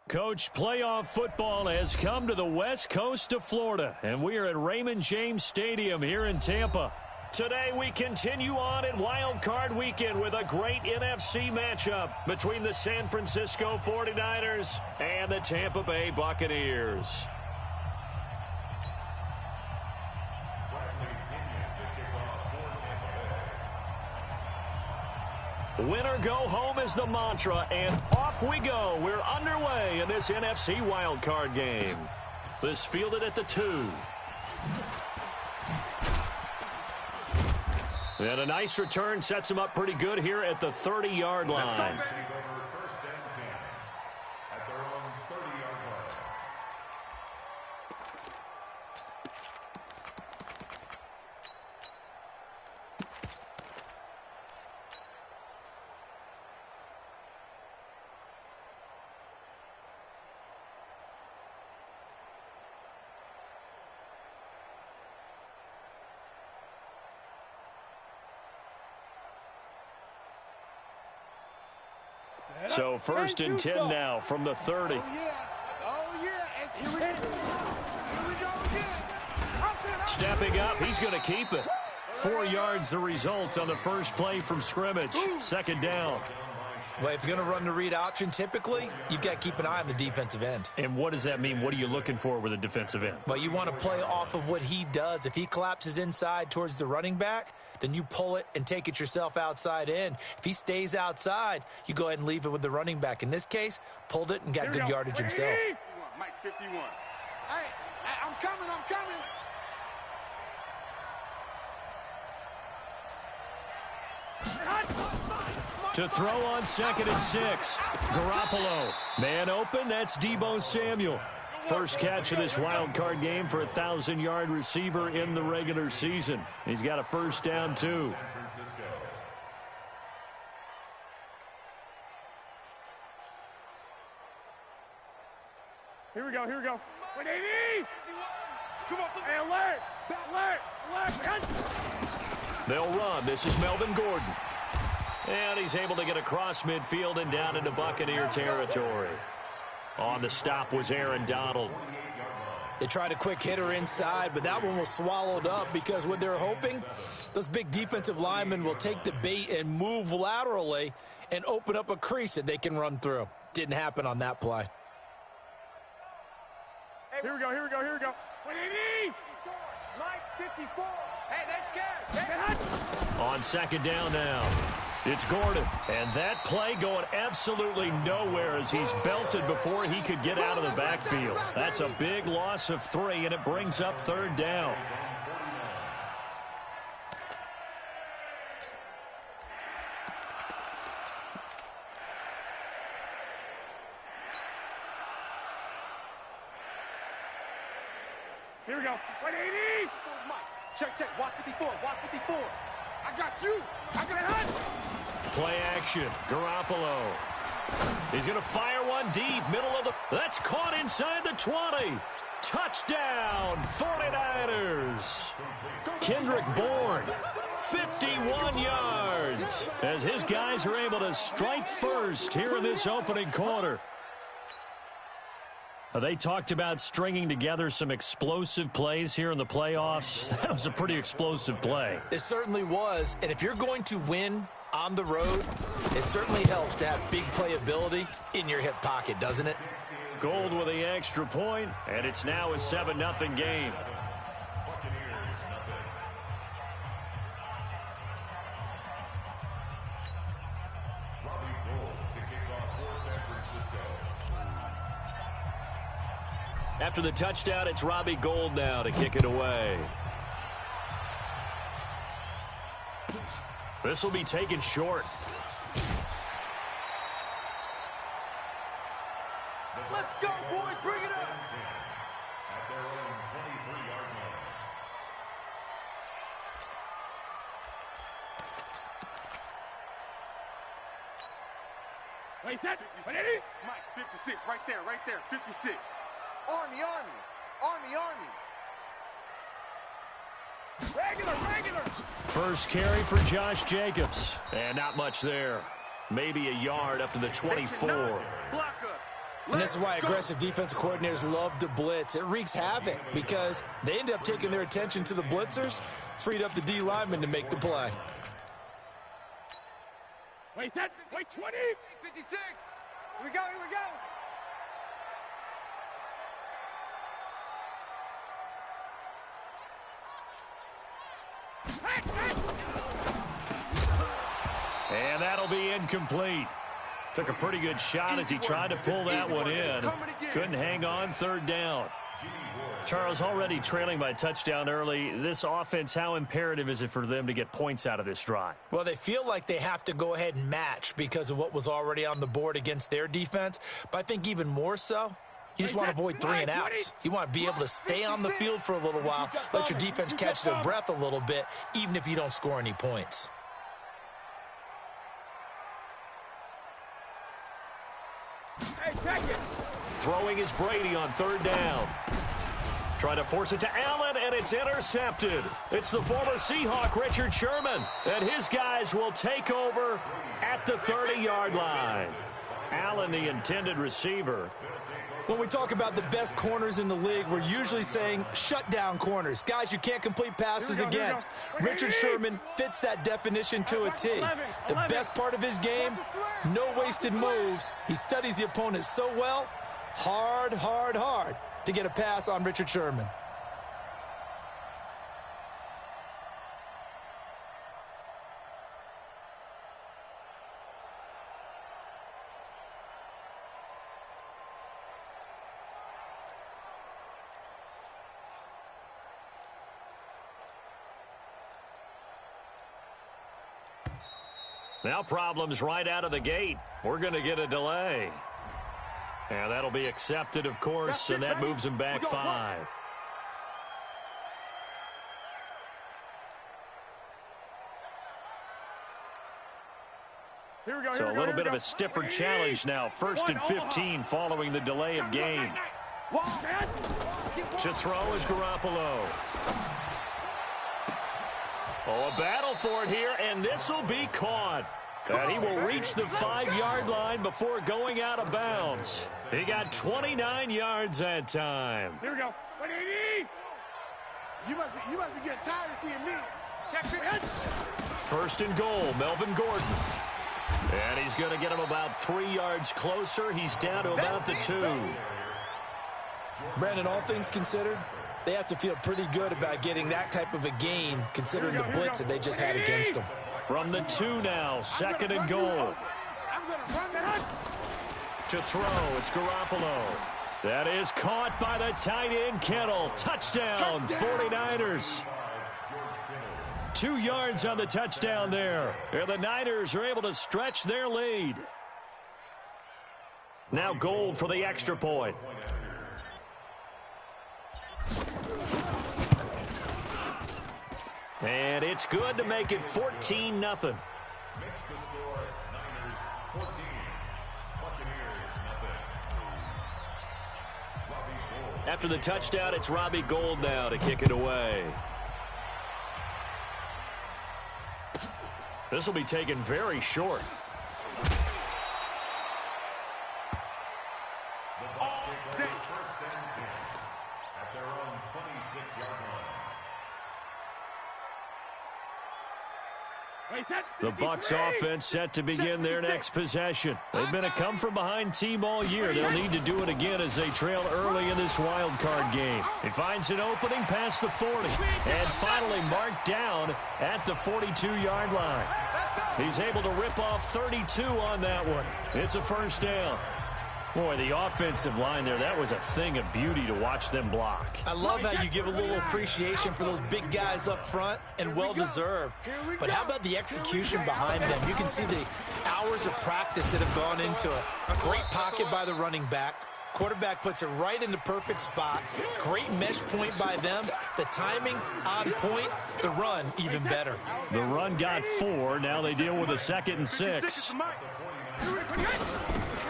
Coach, playoff football has come to the west coast of Florida, and we are at Raymond James Stadium here in Tampa. Today we continue on in Wild Card Weekend with a great NFC matchup between the San Francisco 49ers and the Tampa Bay Buccaneers. Winner go home is the mantra, and off we go. We're underway in this NFC wildcard game. This fielded at the 2. And a nice return sets him up pretty good here at the 30-yard line. So first and 10 now from the 30. Oh, yeah. And here we go again. Stepping up, he's going to keep it. 4 yards the result on the first play from scrimmage. Second down. Well, if you're going to run the read option, typically, you've got to keep an eye on the defensive end. And what does that mean? What are you looking for with a defensive end? Well, you want to play off of what he does. If he collapses inside towards the running back, then you pull it and take it yourself outside in. If he stays outside, you go ahead and leave it with the running back. In this case, pulled it and got good yardage himself. Mike 51. Hey, I'm coming. To throw on 2nd and 6. Garoppolo. Man open, that's Deebo Samuel. First catch of this wild card game for a 1,000-yard receiver in the regular season. He's got a first down, too. Here we go. 180! Come on, alert! They'll run. This is Melvin Gordon. And he's able to get across midfield and down into Buccaneer territory. On the stop was Aaron Donald. They tried a quick hitter inside, but that one was swallowed up because what they're hoping, those big defensive linemen will take the bait and move laterally and open up a crease that they can run through. Didn't happen on that play. Here we go. 180! Mike 54. Hey, they're scared. On second down now, it's Gordon. And that play going absolutely nowhere as he's belted before he could get out of the backfield. That's a big loss of 3, and it brings up third down. Here we go. 180! Check. Watch 54. I got you. I got it. Play action. Garoppolo. He's going to fire one deep. Middle of the... That's caught inside the 20. Touchdown, 49ers. Kendrick Bourne, 51 yards. As his guys are able to strike first here in this opening quarter. They talked about stringing together some explosive plays here in the playoffs. That was a pretty explosive play. It certainly was. And if you're going to win on the road, it certainly helps to have big playability in your hip pocket, doesn't it? Gold with the extra point, and it's now a 7-0 game. After the touchdown, it's Robbie Gould now to kick it away. This will be taken short. Let's go, boys. Bring it up. At their own 23-yard line. Wait, that. 180! Mike 56. Right there. 56. Army. Regular. First carry for Josh Jacobs. And not much there. Maybe a yard up to the 24. Block us. And this is why aggressive defensive coordinators love to blitz. It wreaks havoc because they end up taking their attention to the blitzers, freed up the D lineman to make the play. Wait, 10, wait, 20. 56. Here we go, here we go. And that'll be incomplete. Took a pretty good shot as he tried to pull that one in. Couldn't hang on, third down. Charles, already trailing by a touchdown early. This offense, how imperative is it for them to get points out of this drive? Well, they feel like they have to go ahead and match because of what was already on the board against their defense. But I think even more so, you just want to avoid 3 and outs. You want to be able to stay on the field for a little while, let your defense catch their breath a little bit, even if you don't score any points. Throwing is Brady on third down. Trying to force it to Allen, and it's intercepted. It's the former Seahawk, Richard Sherman, and his guys will take over at the 30-yard line. Allen, the intended receiver. When we talk about the best corners in the league, we're usually saying shutdown corners, guys you can't complete passes against. Richard Sherman fits that definition to a T. The best part of his game, no wasted moves. He studies the opponent so well, hard to get a pass on Richard Sherman. Now problems right out of the gate. We're going to get a delay. And that'll be accepted, of course, and that moves him back 5. So a little bit of a stiffer challenge now. 1st and 15 following the delay of game. To throw is Garoppolo. Oh, a battle for it here, and this will be caught. And he will reach the 5-yard line before going out of bounds. He got 29 yards that time. Here we go. 180. You must be getting tired of seeing me. Check your head. 1st and goal, Melvin Gordon. And he's going to get him about 3 yards closer. He's down to about the 2. Brandon, all things considered, they have to feel pretty good about getting that type of a gain, considering the blitz that they just had against them. From the 2 now, 2nd and goal. To throw, it's Garoppolo. That is caught by the tight end, Kittle. Touchdown, 49ers. 2 yards on the touchdown there. And the Niners are able to stretch their lead. Now Gold for the extra point. And it's good to make it 14-0. Makes the score Niners 14, Buccaneers nothing. After the touchdown, it's Robbie Gould now to kick it away. This will be taken very short. The Bucs take over 1st and 10 at their own 26-yard line. The Bucs offense set to begin their next possession. They've been a come-from-behind team all year. They'll need to do it again as they trail early in this wild card game. He finds an opening past the 40 and finally marked down at the 42-yard line. He's able to rip off 32 on that one. It's a 1st down. Boy, the offensive line there, that was a thing of beauty to watch them block. I love how you give a little appreciation for those big guys up front, and well-deserved. But how about the execution behind them? You can see the hours of practice that have gone into it. A great pocket by the running back. Quarterback puts it right in the perfect spot. Great mesh point by them. The timing on point. The run even better. The run got 4. Now they deal with a 2nd and 6.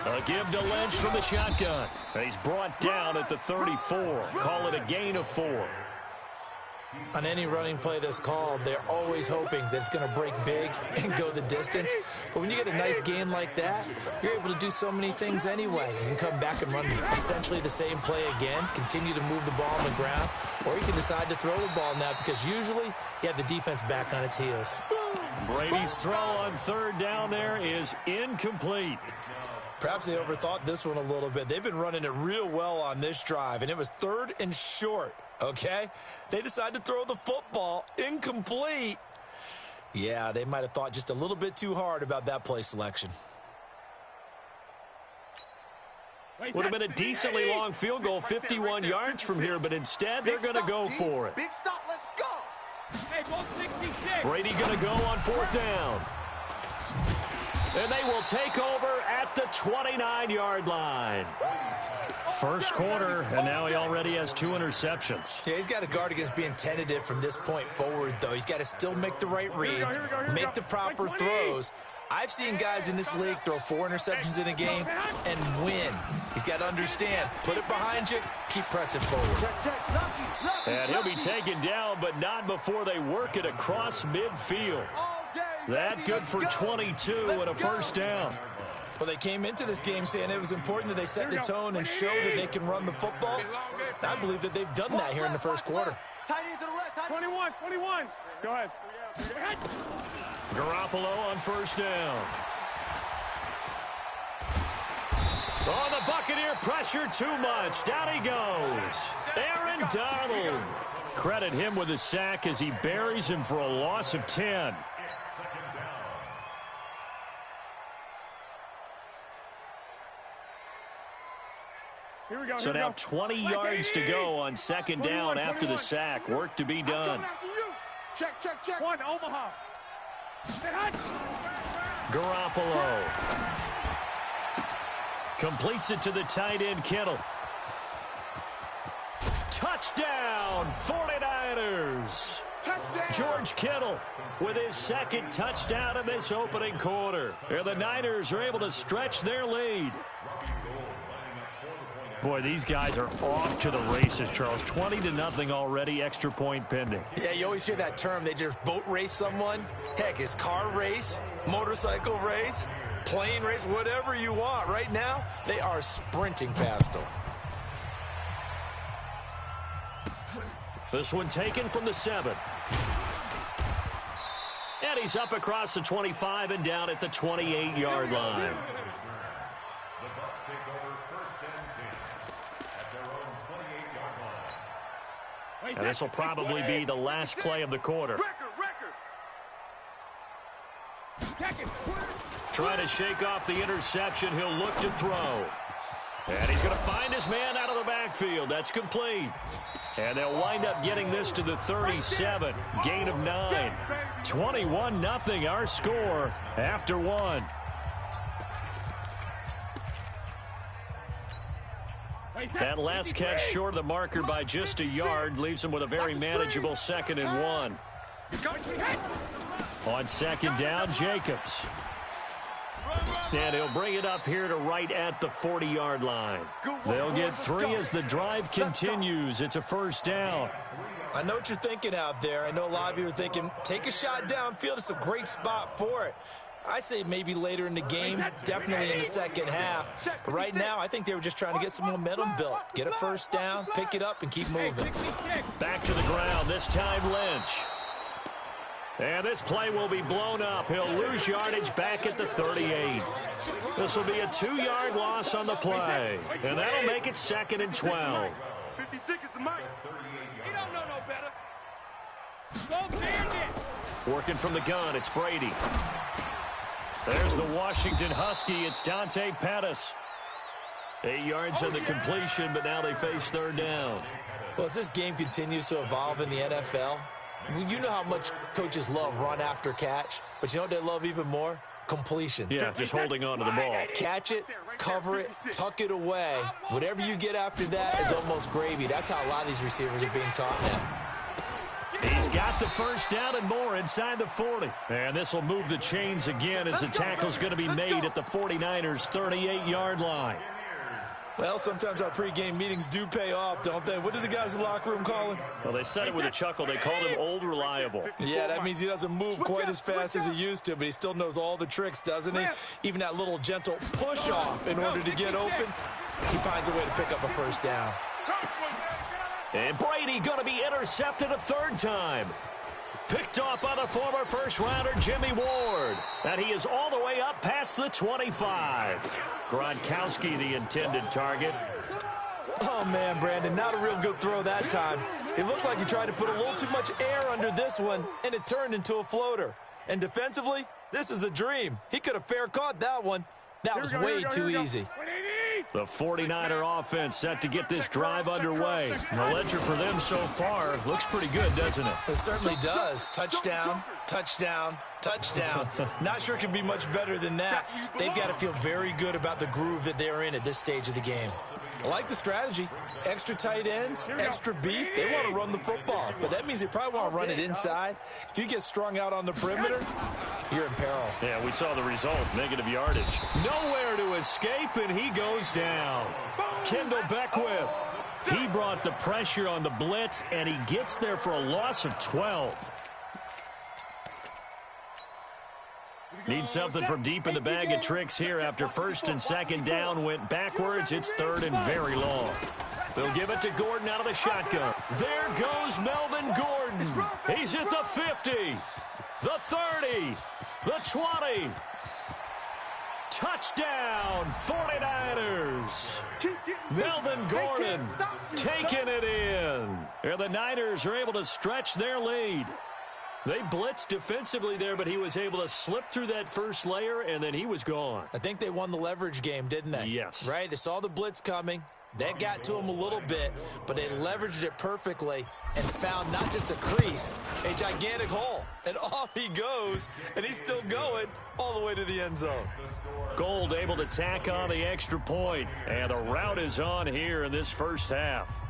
A give to Lynch from the shotgun. And he's brought down at the 34. Call it a gain of 4. On any running play that's called, they're always hoping that it's going to break big and go the distance. But when you get a nice gain like that, you're able to do so many things anyway. You can come back and run essentially the same play again, continue to move the ball on the ground, or you can decide to throw the ball now because usually you have the defense back on its heels. Brady's throw on third down there is incomplete. Perhaps they overthought this one a little bit. They've been running it real well on this drive, and it was 3rd and short, okay? They decided to throw the football incomplete. Yeah, they might have thought just a little bit too hard about that play selection. Would have been a decently long field goal, 51 yards from here, but instead they're going to go for it. Big stop, let's go. Hey, go 66. Brady going to go on 4th down. And they will take over at the 29-yard line. First quarter, and now he already has 2 interceptions. Yeah, he's got to guard against being tentative from this point forward, though. He's got to still make the right reads, make the proper throws. I've seen guys in this league throw 4 interceptions in a game and win. He's got to understand, put it behind you, keep pressing forward. And he'll be taken down, but not before they work it across midfield. That good for 22 and a first down. Well, they came into this game saying it was important that they set the tone and show that they can run the football. I believe that they've done that here in the first quarter. 21. Go ahead. Garoppolo on first down. Oh, the Buccaneer pressure too much. Down he goes. Aaron Donald. Credit him with a sack as he buries him for a loss of 10. Here we go. So now 20 yards to go on 2nd down after the sack. Work to be done. Check. One, Omaha. Garoppolo completes it to the tight end, Kittle. Touchdown, 49ers. George Kittle with his 2nd touchdown in this opening quarter. And the Niners are able to stretch their lead. Boy, these guys are off to the races, Charles. 20-0 already, extra point pending. Yeah, you always hear that term. They just boat race someone. Heck, it's car race, motorcycle race, plane race, whatever you want. Right now, they are sprinting past them. This one taken from the 7. And he's up across the 25 and down at the 28-yard line. The Bucs take over 1st and 10 at their own 28-yard line. And this will probably be the last play of the quarter. Trying to shake off the interception. He'll look to throw. And he's going to find his man out of the backfield. That's complete. And they'll wind up getting this to the 37. Gain of 9. 21-0 our score after 1. That last catch short of the marker by just a yard leaves him with a very manageable 2nd and 1. On 2nd down, Jacobs. And he'll bring it up here to right at the 40-yard line. They'll get 3 as the drive continues. It's a first down. I know what you're thinking out there. I know a lot of you are thinking, take a shot downfield. It's a great spot for it. I'd say maybe later in the game, definitely in the second half. But right now, I think they were just trying to get some momentum built. Get a first down, pick it up, and keep moving. Back to the ground, this time Lynch. And this play will be blown up. He'll lose yardage back at the 38. This will be a 2-yard loss on the play. And that'll make it 2nd and 12. 56 is the mic. He don't know no better. Go there, Working from the gun, it's Brady. There's the Washington Husky. It's Dante Pettis. 8 yards on the completion, but now they face 3rd down. Well, as this game continues to evolve in the NFL, you know how much coaches love run after catch, but you know what they love even more? Completions. Yeah, just holding on to the ball. Catch it, cover it, tuck it away. Whatever you get after that is almost gravy. That's how a lot of these receivers are being taught now. He's got the first down and more inside the 40. And this will move the chains again as the tackle's going to be made at the 49ers' 38-yard line. Well, sometimes our pregame meetings do pay off, don't they? What do the guys in the locker room call him? Well, they said it with a chuckle. They called him Old Reliable. Yeah, that means he doesn't move quite as fast as he used to, but he still knows all the tricks, doesn't he? Even that little gentle push-off in order to get open, he finds a way to pick up a first down. And Brady going to be intercepted a third time. Picked off by the former first-rounder Jimmy Ward. And he is all the way up past the 25. Gronkowski, the intended target. Oh, man, Brandon, not a real good throw that time. It looked like he tried to put a little too much air under this one, and it turned into a floater. And defensively, this is a dream. He could have fair caught that one. That was way too easy. The 49er offense set to get this drive underway. The ledger for them so far looks pretty good, doesn't it? It certainly does. Touchdown, touchdown, touchdown. Not sure it can be much better than that. They've got to feel very good about the groove that they're in at this stage of the game. I like the strategy. Extra tight ends, extra beef. They want to run the football, but that means they probably want to run it inside. If you get strung out on the perimeter, you're in peril. Yeah, we saw the result, negative yardage. Nowhere to escape, and he goes down. Kendall Beckwith. He brought the pressure on the blitz, and he gets there for a loss of 12. Need something from deep in the bag of tricks here after first and second down went backwards. It's third and very long. They'll give it to Gordon out of the shotgun. There goes Melvin Gordon. He's at the 50, the 30, the 20. Touchdown, 49ers. Melvin Gordon taking it in. And the Niners are able to stretch their lead. They blitzed defensively there, but he was able to slip through that first layer, and then he was gone. I think they won the leverage game, didn't they? Yes. Right? They saw the blitz coming. That got to him a little bit, but they leveraged it perfectly and found not just a crease, a gigantic hole. And off he goes, and he's still going all the way to the end zone. Gold able to tack on the extra point, and the route is on here in this first half.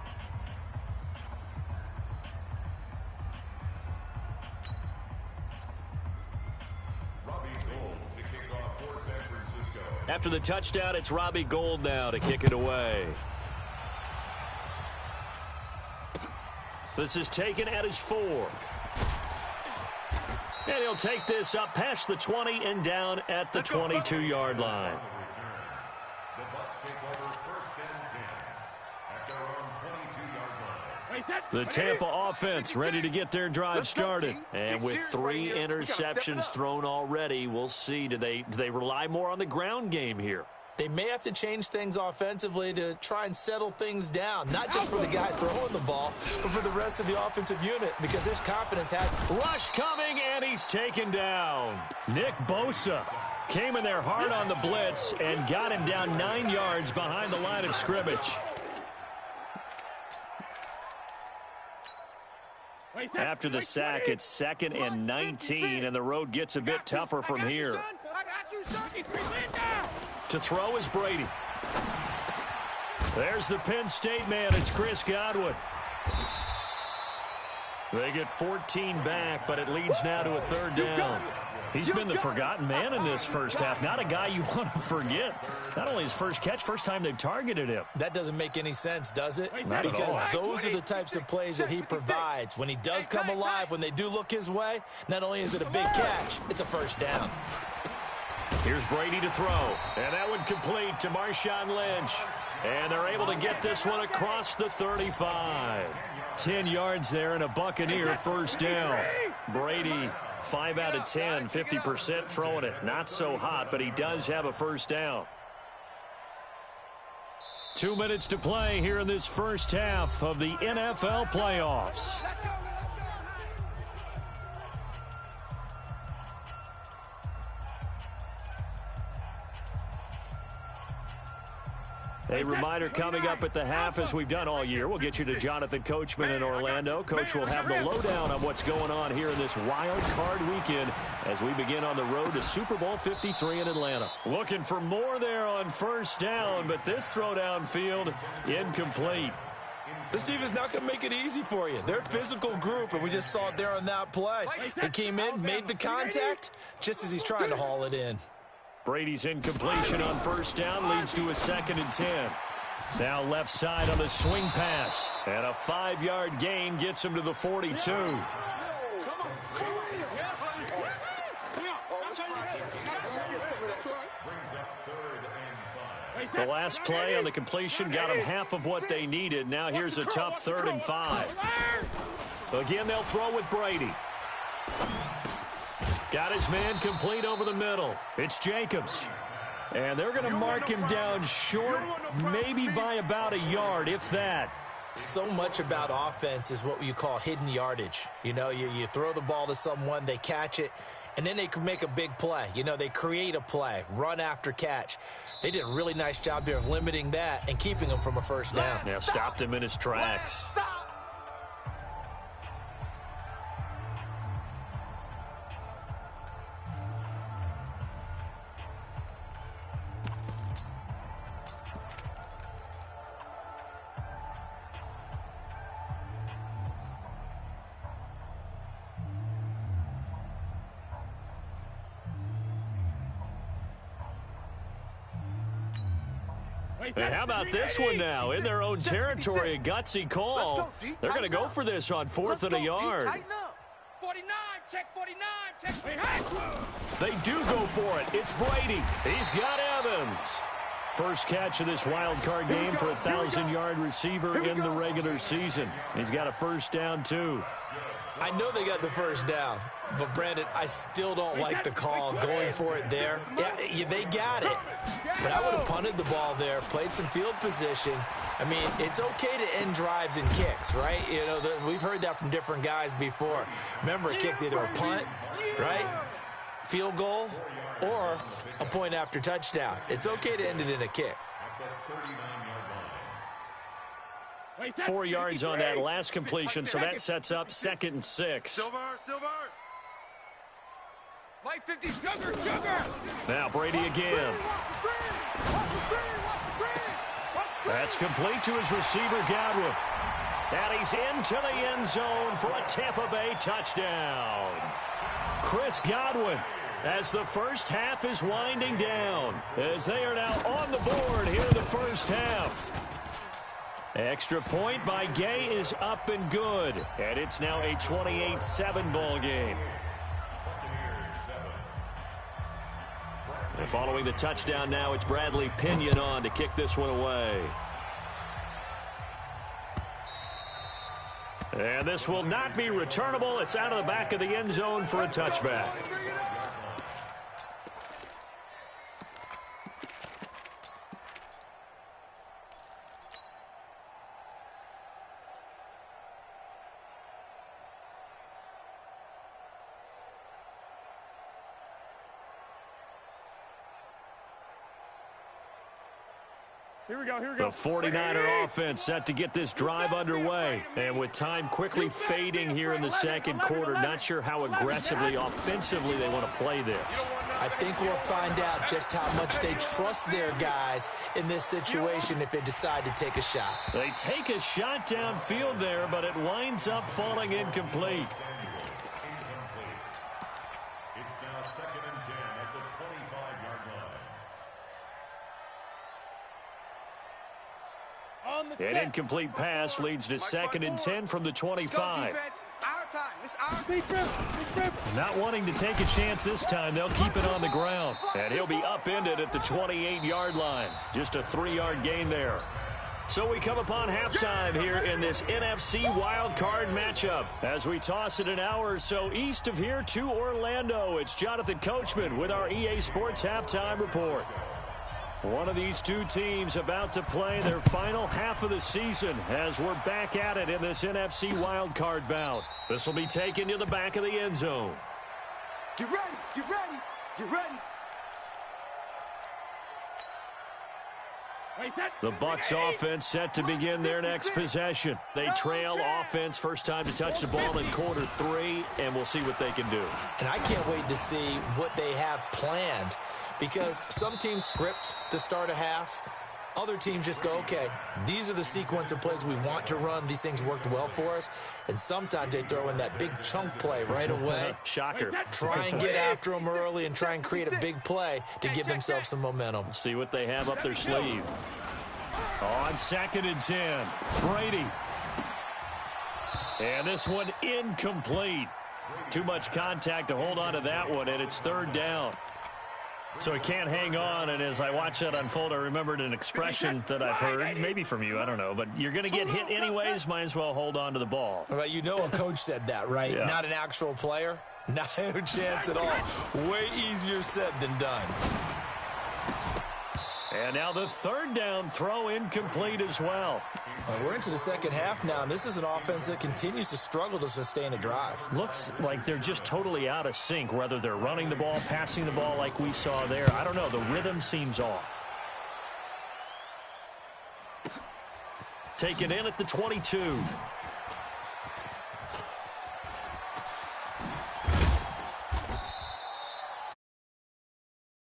After the touchdown, it's Robbie Gould now to kick it away. This is taken at his 4. And he'll take this up past the 20 and down at the 22-yard line. The Bucs take over first and 10 at their own 22-yard line. The Tampa offense ready to get their drive started. And with 3 interceptions thrown already, we'll see. Do they rely more on the ground game here? They may have to change things offensively to try and settle things down, not just for the guy throwing the ball, but for the rest of the offensive unit, because there's confidence. Rush coming, and he's taken down. Nick Bosa came in there hard on the blitz and got him down 9 yards behind the line of scrimmage. After the sack, it's 2nd and 19, and the road gets a bit tougher from here. To throw is Brady. There's the Penn State man. It's Chris Godwin. They get 14 back, but it leads now to a third down. He's been the forgotten man in this first half. Not a guy you want to forget. Not only his first catch, first time they've targeted him. That doesn't make any sense, does it? Not at because all. those are the types of plays that he provides. When he does come alive, when they do look his way, not only is it a big catch, it's a first down. Here's Brady to throw, and that one complete to Marshawn Lynch. And they're able to get this one across the 35. 10 yards there and a Buccaneer first down. Brady, 5 out of 10, 50% throwing it. Not so hot, but he does have a first down. 2 minutes to play here in this first half of the NFL playoffs. A reminder coming up at the half, as we've done all year. We'll get you to Jonathan Coachman in Orlando. Coach will have the lowdown on what's going on here in this wild card weekend as we begin on the road to Super Bowl 53 in Atlanta. Looking for more there on first down, but this throw downfield incomplete. This team is not going to make it easy for you. They're a physical group, and we just saw it there on that play. They came in, made the contact, just as he's trying to haul it in. Brady's incompletion on first down leads to a 2nd and 10. Now left side on the swing pass. And a 5-yard gain gets him to the 42. The last play on the completion got them half of what they needed. Now here's a tough 3rd and 5. Again, they'll throw with Brady. Got his man complete over the middle. It's Jacobs. And they're going to mark him down short, maybe by about a yard, if that. So much about offense is what you call hidden yardage. You know, you throw the ball to someone, they catch it, and then they can make a big play. You know, they create a play, run after catch. They did a really nice job there of limiting that and keeping him from a first down. Yeah, stopped him in his tracks. Hey, how about this one now? In their own territory, a gutsy call. They're going to go for this on 4th and a yard. 49, check 49, check. They do go for it. It's Brady. He's got Evans. First catch of this wild card game for a 1,000-yard receiver in the regular season. He's got a first down, too. I know they got the first down, but, Brandon, I still don't like the call going for it there. Yeah, they got it, but I would have punted the ball there, played some field position. I mean, it's okay to end drives and kicks, right? You know, we've heard that from different guys before. Remember, kicks either a punt, right, field goal, or a point after touchdown. It's okay to end it in a kick. 4 yards on that last completion, so that sets up 2nd and 6. Silver. Light 50, sugar. Now Brady again. That's complete to his receiver, Godwin. And he's into the end zone for a Tampa Bay touchdown. Chris Godwin, as the first half is winding down, as they are now on the board here in the first half. Extra point by Gay is up and good. And it's now a 28-7 ball game. And following the touchdown now, it's Bradley Pinion on to kick this one away. And this will not be returnable. It's out of the back of the end zone for a touchback. Here we go. The 49er offense set to get this drive underway. And with time quickly fading here in the second quarter, not sure how aggressively, offensively they want to play this. I think we'll find out just how much they trust their guys in this situation if they decide to take a shot. They take a shot downfield there, but it winds up falling incomplete. It's now 2nd and 10 at the 25-yard line. An incomplete pass leads to 2nd and 10 from the 25. Not wanting to take a chance this time, they'll keep it on the ground. And he'll be upended at the 28-yard line. Just a 3-yard gain there. So we come upon halftime here in this NFC wildcard matchup. As we toss it an hour or so east of here to Orlando, it's Jonathan Coachman with our EA Sports Halftime Report. One of these two teams about to play their final half of the season as we're back at it in this NFC wildcard bout. This will be taken to the back of the end zone. Get ready, get ready, get ready. The Bucs offense set to begin their next possession. They trail offense first time to touch the ball in quarter 3, and we'll see what they can do. And I can't wait to see what they have planned, because some teams script to start a half. Other teams just go, okay, these are the sequence of plays we want to run. These things worked well for us. And sometimes they throw in that big chunk play right away. Shocker. Try and get after them early and try and create a big play to give themselves some momentum. See what they have up their sleeve. On 2nd and 10, Brady. And this one incomplete. Too much contact to hold on to that one, and it's 3rd down. So he can't hang on, and as I watch that unfold, I remembered an expression that I've heard, maybe from you, I don't know, but you're going to get hit anyways, might as well hold on to the ball. Right, you know a coach said that, right? Yeah. Not an actual player. Not a chance at all. Way easier said than done. And now the 3rd down throw incomplete as well. We're into the second half now, and this is an offense that continues to struggle to sustain a drive. Looks like they're just totally out of sync, whether they're running the ball, passing the ball like we saw there. I don't know. The rhythm seems off. Taken in at the 22.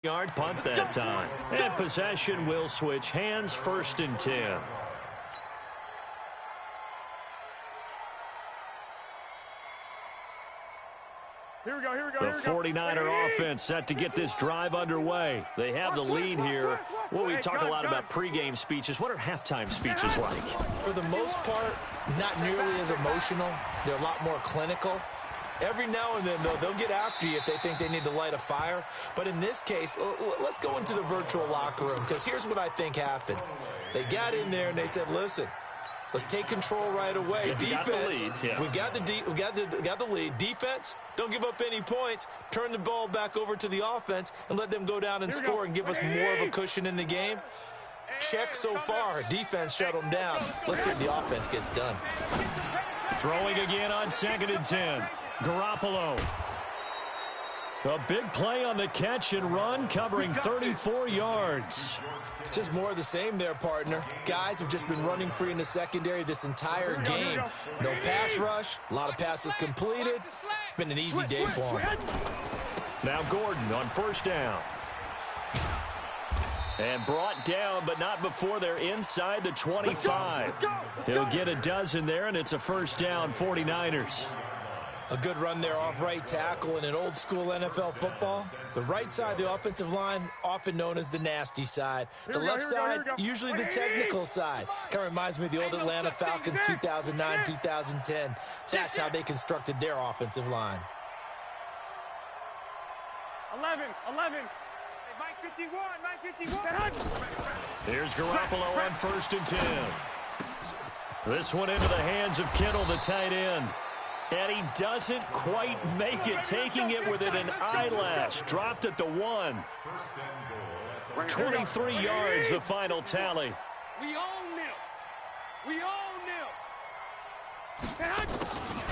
Yard punt that time. And possession will switch hands, 1st and 10. Here we go, here we go, The here we go. 49er offense set to get this drive underway. They have the lead here. Well, we talk a lot about pregame speeches. What are halftime speeches like? For the most part, not nearly as emotional. They're a lot more clinical. Every now and then, though, they'll get after you if they think they need to light a fire. But in this case, let's go into the virtual locker room, because here's what I think happened. They got in there and they said, listen, let's take control right away. Yeah, Defense, we got the lead. Defense, don't give up any points. Turn the ball back over to the offense and let them go down and score and give us more of a cushion in the game. Check so far. Defense shut them down. Let's see if the offense gets done. Throwing again on 2nd and 10. Garoppolo. A big play on the catch and run, covering 34 yards. Just more of the same there, partner. Guys have just been running free in the secondary this entire game. No pass rush, a lot of passes completed. Been an easy day for him. Now Gordon on 1st down. And brought down, but not before they're inside the 25. He'll get a dozen there, and it's a 1st down, 49ers. A good run there off right tackle in an old school NFL football. The right side of the offensive line, often known as the nasty side. The left side, usually the technical side. Kind of reminds me of the old Atlanta Falcons 2009, 2010. That's how they constructed their offensive line. 11. Mike 51, Mike 51. Here's Garoppolo on 1st and 10. This one into the hands of Kittle, the tight end. And he doesn't quite make it, taking it within an eyelash. Dropped at the 1. 23 yards, the final tally. We own them. We own them.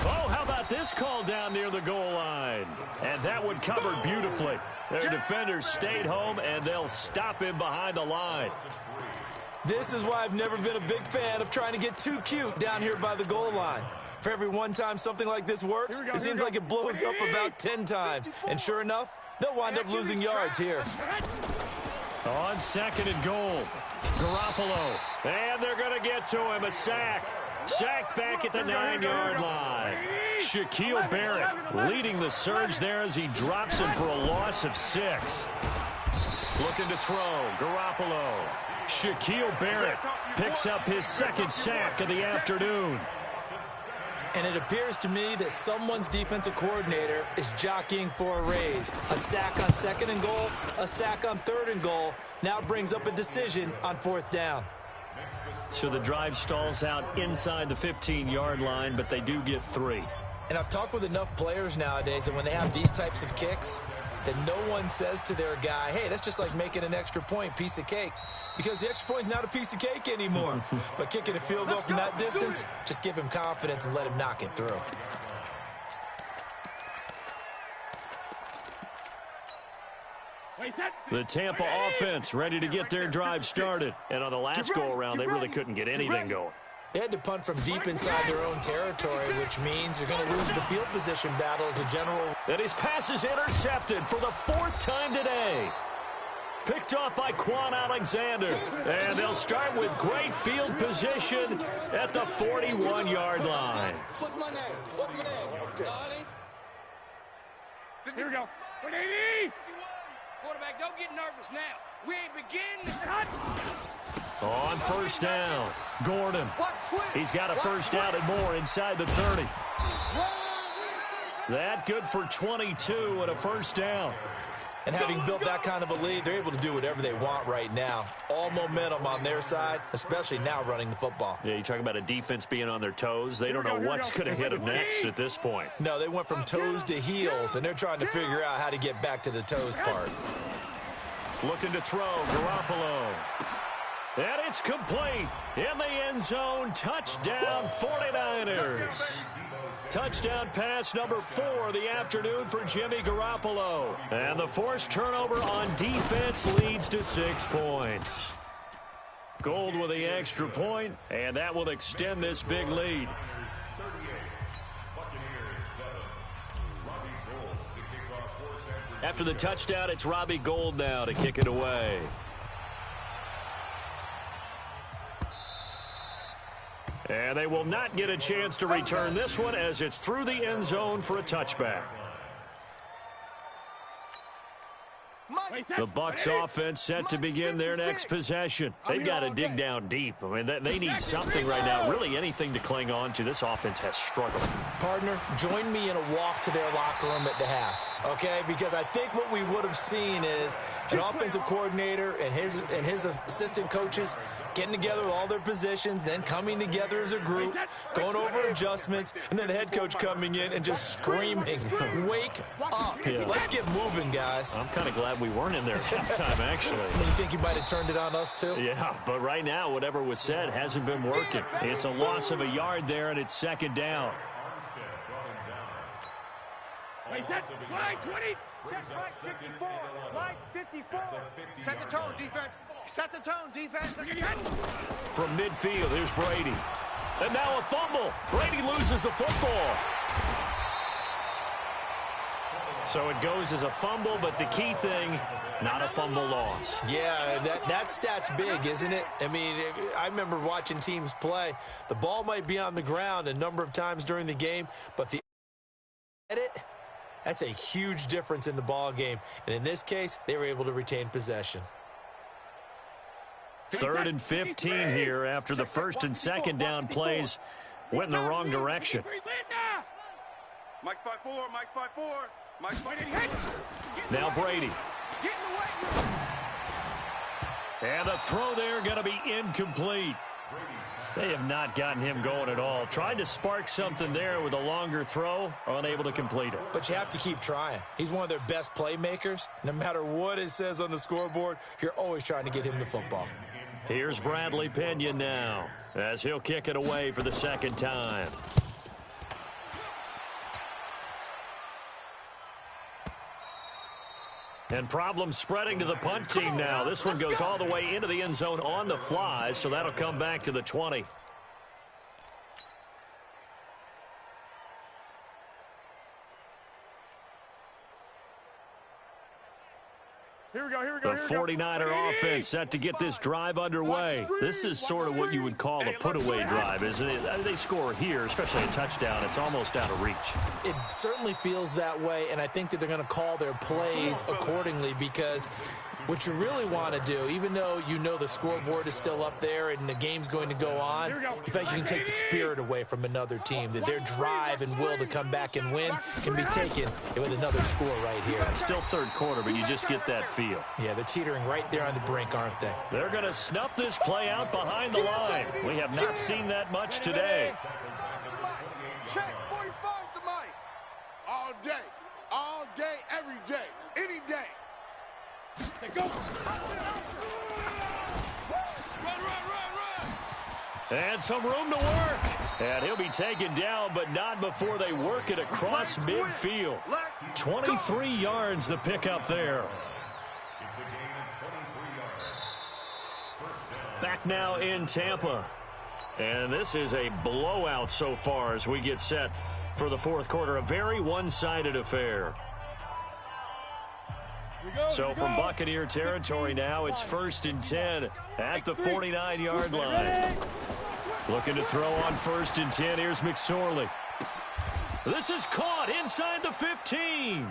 Oh, how about this call down near the goal line? And that one covered beautifully. Their defenders stayed home, and they'll stop him behind the line. This is why I've never been a big fan of trying to get too cute down here by the goal line. For every one time something like this works, it seems like it blows up about 10 times. And sure enough, they'll wind up losing yards here. On 2nd and goal, Garoppolo. And they're going to get to him, a sack. Sacked back at the 9-yard line. Shaquille Barrett leading the surge there as he drops him for a loss of 6. Looking to throw, Garoppolo. Shaquille Barrett picks up his 2nd sack of the afternoon. And it appears to me that someone's defensive coordinator is jockeying for a raise. A sack on 2nd and goal, a sack on 3rd and goal. Now brings up a decision on 4th down. So the drive stalls out inside the 15-yard line, but they do get 3. And I've talked with enough players nowadays that when they have these types of kicks, that no one says to their guy, hey, that's just like making an extra point, piece of cake. Because the extra point's not a piece of cake anymore. But kicking a field goal from that distance, just give him confidence and let him knock it through. The Tampa offense ready to get their drive started. And on the last go-around, they really couldn't get anything going. They had to punt from deep inside their own territory, which means you're going to lose the field position battle as a general. And his pass is intercepted for the 4th time today. Picked off by Quan Alexander. And they'll start with great field position at the 41-yard line. What's my name? What's my name? Here we go. 180. Quarterback, don't get nervous now. We ain't beginning. On first down, Gordon. He's got a first down and more inside the 30. That good for 22 and a first down. And having built that kind of a lead, they're able to do whatever they want right now. All momentum on their side, especially now running the football. Yeah, you talk about a defense being on their toes. They don't know what's going to hit them next at this point. No, they went from toes to heels, and they're trying to figure out how to get back to the toes part. Looking to throw, Garoppolo. And it's complete. In the end zone, touchdown 49ers. Touchdown pass number 4 of the afternoon for Jimmy Garoppolo. And the forced turnover on defense leads to 6 points. Gold with the extra point, and that will extend this big lead. After the touchdown, it's Robbie Gould now to kick it away. And they will not get a chance to return this one as it's through the end zone for a touchback. The Bucs offense set to begin their next possession. They've got to dig down deep. I mean, they need something right now, really anything to cling on to. This offense has struggled. Partner, join me in a walk to their locker room at the half, okay? Because I think what we would have seen is an offensive coordinator and his assistant coaches getting together with all their positions, then coming together as a group, going over adjustments, and then the head coach coming in and just screaming, wake up. Yeah. Let's get moving, guys. I'm kind of glad we weren't in there at halftime, actually. You think you might have turned it on us, too? Yeah, but right now, whatever was said hasn't been working. It's a loss of a yard there, and it's second down. Wait, that's line 20. Check line 54. Line 54. Set the tone, defense. Set the tone, defense. From midfield, here's Brady. And now a fumble. Brady loses the football. So it goes as a fumble, but the key thing, not a fumble loss. Yeah, that stat's big, isn't it? I mean, I remember watching teams play. The ball might be on the ground a number of times during the game, but the edit, that's a huge difference in the ball game. And in this case, they were able to retain possession. 3rd and 15 here after the first and second down plays went in the wrong direction. Mike's 5-4, Mike's 5-4. Mike's 5-4. Now Brady. Get in the way. And the throw there going to be incomplete. They have not gotten him going at all. Tried to spark something there with a longer throw, unable to complete it. But you have to keep trying. He's one of their best playmakers. No matter what it says on the scoreboard, you're always trying to get him the football. Here's Bradley Pinion now as he'll kick it away for the second time. And problems spreading to the punt team now. This one goes all the way into the end zone on the fly, so that'll come back to the 20. Here we go, here we go. The 49er offense set to get this drive underway. This is sort of what you would call a put-away drive, isn't it? They score here, especially a touchdown. It's almost out of reach. It certainly feels that way, and I think that they're going to call their plays accordingly because what you really want to do, even though you know the scoreboard is still up there and the game's going to go on, you think you can take the spirit away from another team, that their drive and will to come back and win can be taken with another score right here. Still third quarter, but you just get that feel. Yeah, they're teetering right there on the brink, aren't they? They're going to snuff this play out behind the line. We have not seen that much today. Check 45 to Mike. All day, every day, any day. Go. Run. And some room to work. And he'll be taken down, but not before they work it across midfield. 23 yards the pickup there. Back now in Tampa. And this is a blowout so far as we get set for the fourth quarter. A very one-sided affair. So from Buccaneer territory now, it's 1st and 10 at the 49-yard line. Looking to throw on 1st and 10. Here's McSorley. This is caught inside the 15.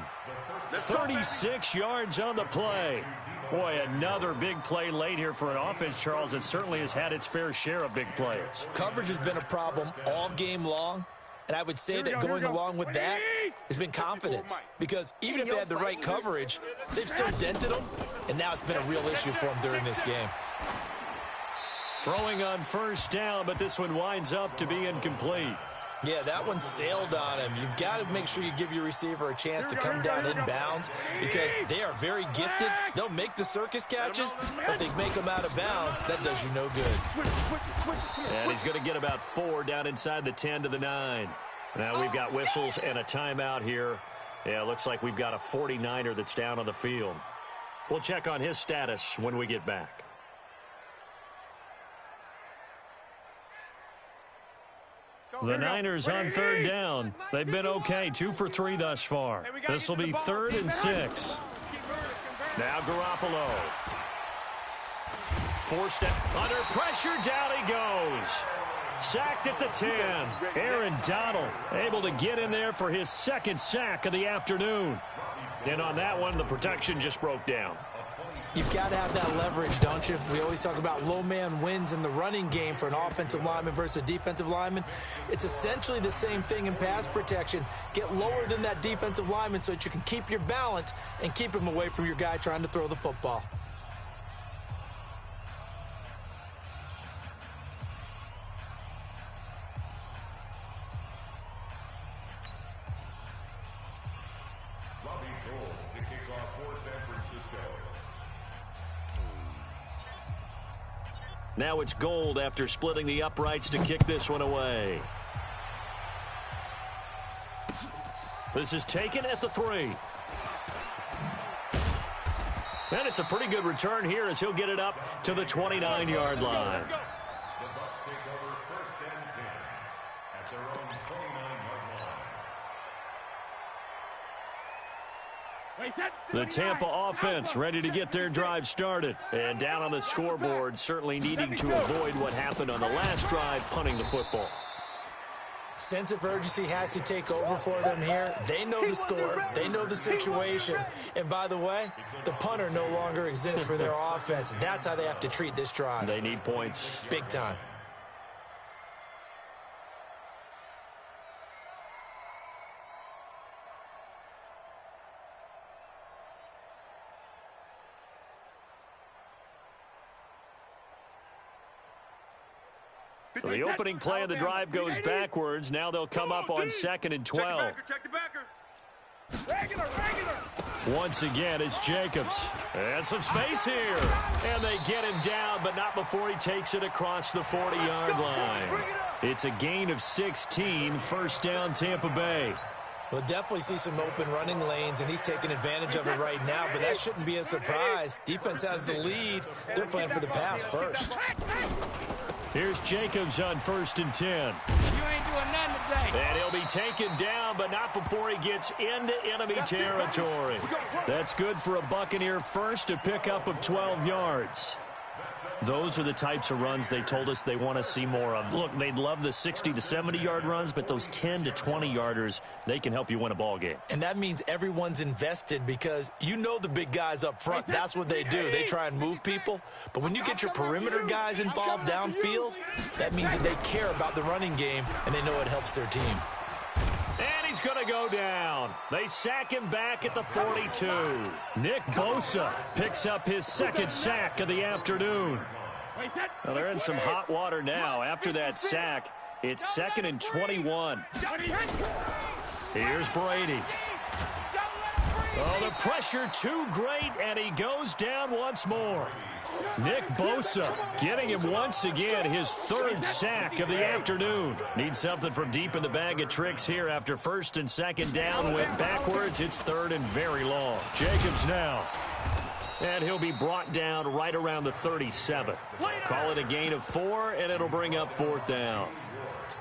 36 yards on the play. Boy, another big play late here for an offense, Charles, that certainly has had its fair share of big plays. Coverage has been a problem all game long, and I would say that going along with that has been confidence, because even if they had the right coverage, they've still dented them, and now it's been a real issue for them during this game. Throwing on first down, but this one winds up to be incomplete. Yeah, that one sailed on him. You've got to make sure you give your receiver a chance to come down inbounds, because they are very gifted. They'll make the circus catches, but they make them out of bounds. That does you no good. And he's going to get about 4 down inside the 10 to the 9. Now we've got whistles and a timeout here. Yeah, it looks like we've got a 49er that's down on the field. We'll check on his status when we get back. The Niners on third down. They've been okay, 2 for 3 thus far. This will be 3rd and 6. Now Garoppolo. Forced under pressure, down he goes. Sacked at the 10. Aaron Donald able to get in there for his 2nd sack of the afternoon. And on that one, the protection just broke down. You've got to have that leverage, don't you? We always talk about low man wins in the running game for an offensive lineman versus a defensive lineman. It's essentially the same thing in pass protection. Get lower than that defensive lineman so that you can keep your balance and keep him away from your guy trying to throw the football. Now it's Gold after splitting the uprights to kick this one away. This is taken at the 3. And it's a pretty good return here as he'll get it up to the 29-yard line. The Bucs take over 1st and 10 at their own 29-yard line. The Tampa offense ready to get their drive started. And down on the scoreboard, certainly needing to avoid what happened on the last drive, punting the football. Sense of urgency has to take over for them here. They know the score. They know the situation. And by the way, the punter no longer exists for their offense. That's how they have to treat this drive. They need points. Big time. So the opening play of the drive goes backwards. Now they'll come up on 2nd and 12. Once again, it's Jacobs. And some space here. And they get him down, but not before he takes it across the 40-yard line. It's a gain of 16, 1st down Tampa Bay. We'll definitely see some open running lanes, and he's taking advantage of it right now, but that shouldn't be a surprise. Defense has the lead. They're playing for the pass first. Here's Jacobs on 1st and 10. You ain't doing nothing today. And he'll be taken down, but not before he gets into enemy territory. That's good for a Buccaneer first, a pickup of 12 yards. Those are the types of runs they told us they want to see more of. Look, they'd love the 60 to 70-yard runs, but those 10 to 20-yarders, they can help you win a ball game. And that means everyone's invested, because you know the big guys up front, that's what they do. They try and move people. But when you get your perimeter guys involved downfield, that means that they care about the running game, and they know it helps their team. And he's going to go down. They sack him back at the 42. Nick Bosa picks up his 2nd sack of the afternoon. Well, they're in some hot water now. After that sack, it's 2nd and 21. Here's Brady. Oh, the pressure too great, and he goes down once more. Nick Bosa getting him once again, his 3rd sack of the afternoon. Needs something from deep in the bag of tricks here after 1st and 2nd down. Went backwards. It's 3rd and very long. Jacobs now. And he'll be brought down right around the 37. Call it a gain of 4, and it'll bring up 4th down.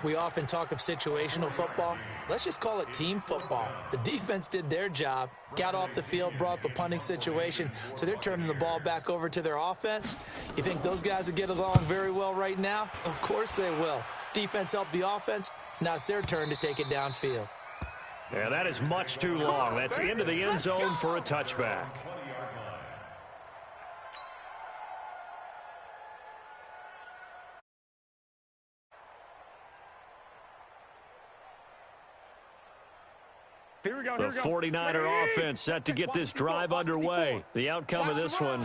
We often talk of situational football. Let's just call it team football. The defense did their job, got off the field, brought up a punting situation, so they're turning the ball back over to their offense. You think those guys will get along very well right now? Of course they will. Defense helped the offense. Now it's their turn to take it downfield. Yeah, that is much too long. That's into the end zone for a touchback. Here we go. The 49er offense set to get this drive underway. The outcome of this one,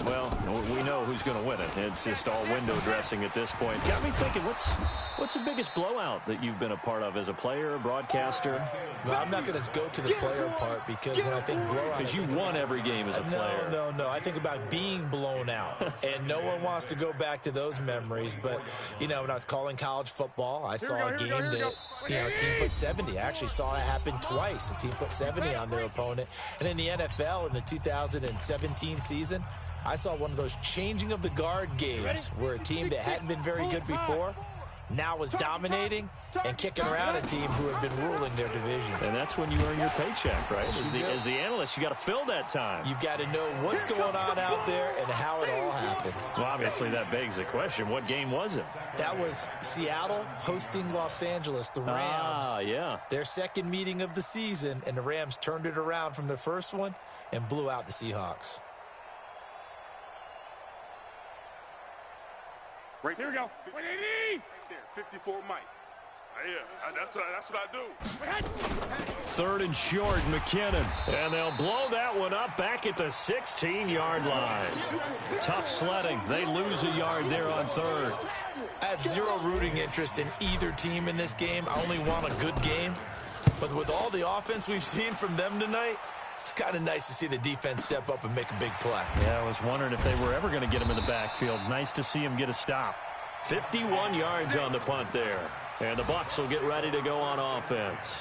well, we know who's going to win it. It's just all window dressing at this point. Got me thinking, what's the biggest blowout that you've been a part of as a player, broadcaster? Well, I'm not going to go to the player part because when I think blowout... Because you won every game as a player. No. I think about being blown out. And no one wants to go back to those memories. But, you know, when I was calling college football, I saw a game that, you know, a team put 70. I actually saw it happen twice. A team put 70 on their opponent. And in the NFL in the 2017 season, I saw one of those changing of the guard games where a team that hadn't been very good before now was dominating and kicking around a team who had been ruling their division. And that's when you earn your paycheck, right? As the analyst, you got to fill that time. You've got to know what's going on out there and how it all happened. Well, obviously, that begs the question, what game was it? That was Seattle hosting Los Angeles, the Rams. Ah, yeah. Their second meeting of the season, and the Rams turned it around from the first one and blew out the Seahawks. Right here we go. 180. 54 Mike. Yeah, that's what I do. 3rd and short, McKinnon. And they'll blow that one up back at the 16-yard line. Tough sledding. They lose a yard there on 3rd. I have zero rooting interest in either team in this game. I only want a good game. But with all the offense we've seen from them tonight, it's kind of nice to see the defense step up and make a big play. Yeah, I was wondering if they were ever going to get him in the backfield. Nice to see him get a stop. 51 yards on the punt there. And the Bucs will get ready to go on offense.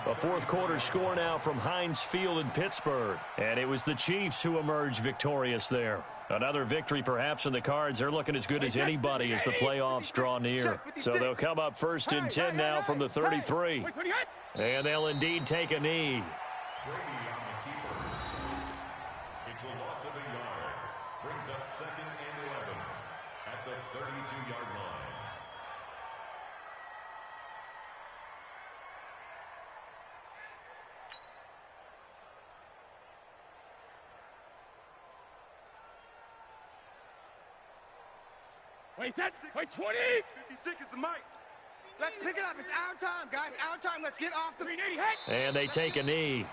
A fourth quarter score now from Heinz Field in Pittsburgh. And it was the Chiefs who emerged victorious there. Another victory perhaps in the cards. They're looking as good as anybody as the playoffs draw near. So they'll come up 1st and 10 now from the 33. And they'll indeed take a knee. It's a loss of a yard. Brings up 2nd and 11 at the 32-yard line. Wait, 20. 56 is the mic. Let's pick it up. It's our time, guys. Our time. Let's get off the... 380 hit. And they take a knee.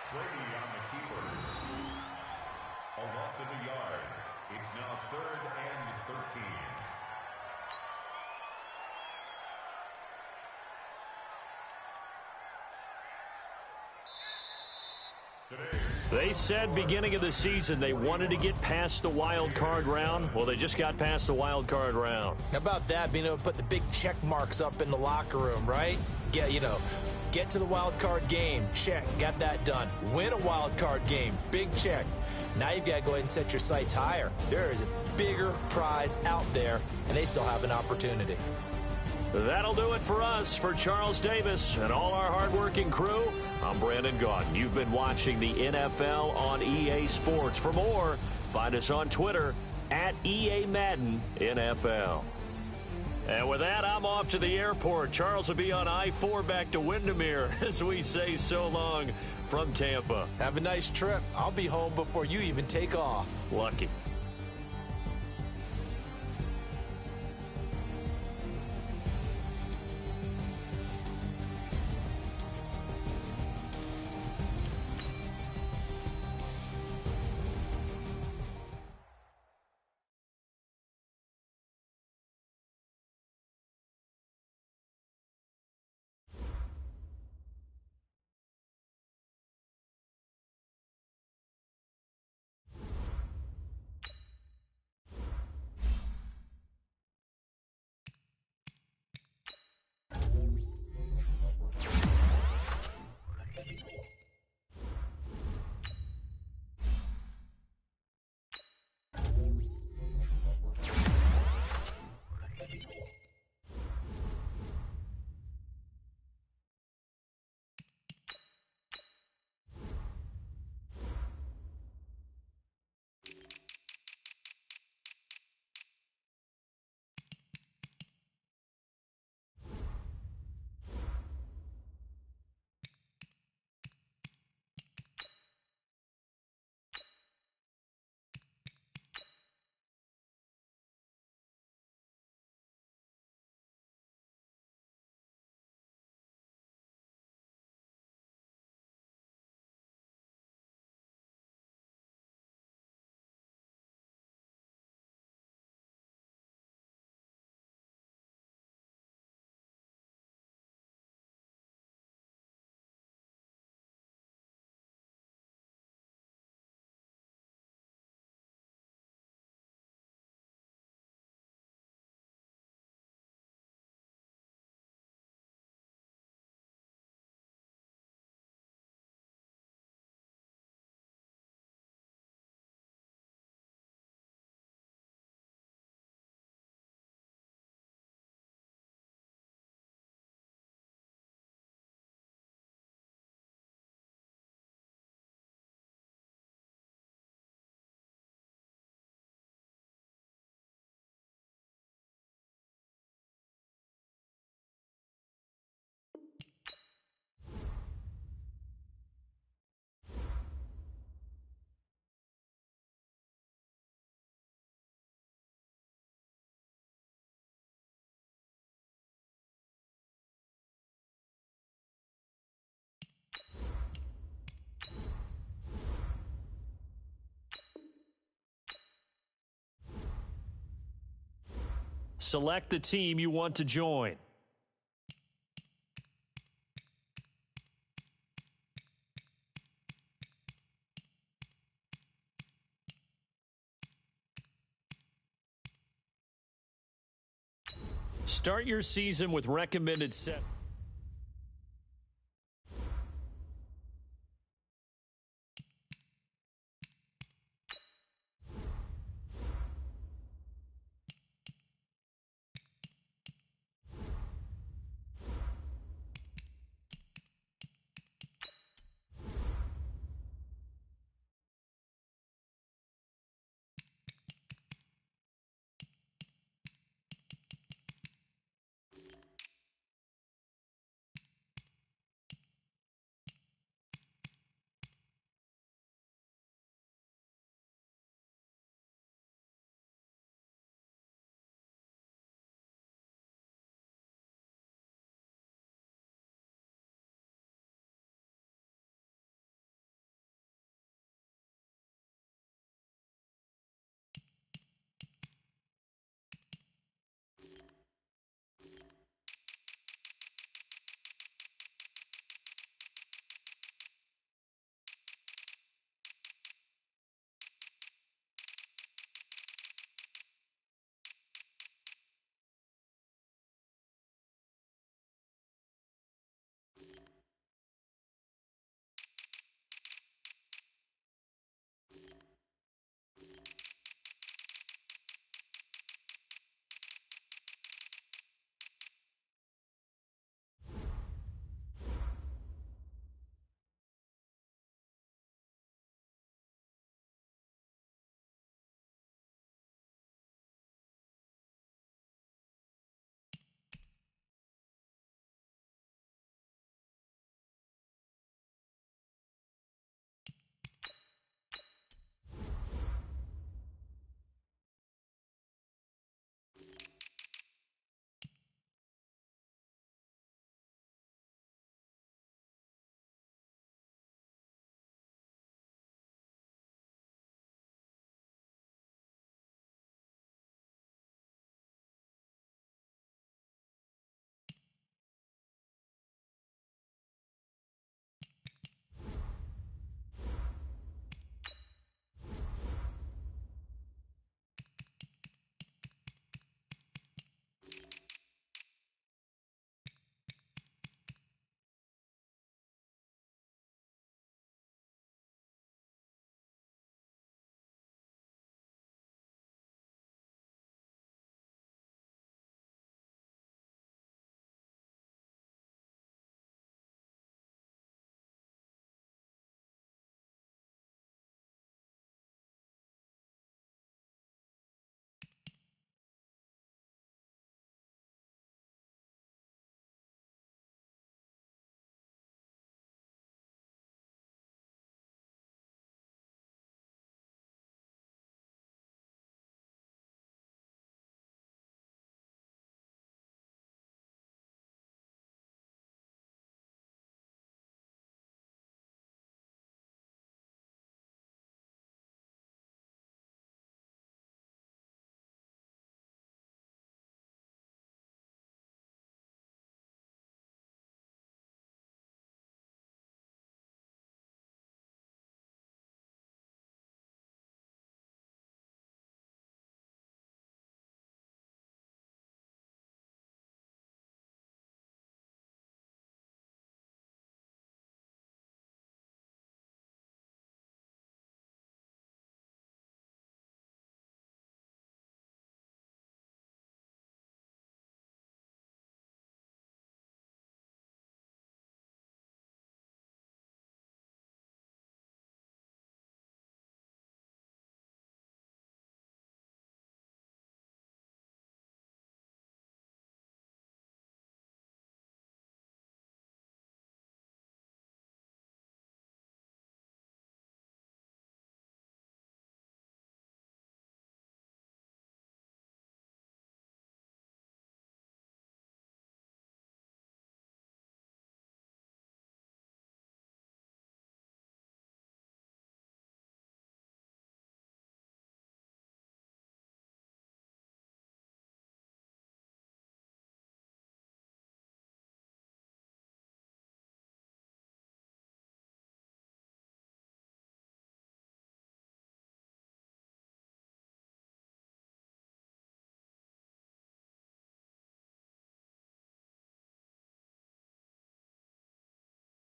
Brady on the keeper. A loss of a yard. It's now 3rd and 13. They said beginning of the season they wanted to get past the wild card round. Well, they just got past the wild card round. How about that, being able to put the big check marks up in the locker room, right? Get to the wild card game, check, got that done. Win a wild card game, big check. Now you've got to go ahead and set your sights higher. There is a bigger prize out there, and they still have an opportunity. That'll do it for us. For Charles Davis and all our hardworking crew, I'm Brandon Gaudin. You've been watching the NFL on EA Sports. For more, find us on Twitter at EA Madden NFL. And with that, I'm off to the airport. Charles will be on I-4 back to Windermere as we say so long from Tampa. Have a nice trip. I'll be home before you even take off. Lucky. Select the team you want to join. Start your season with recommended set.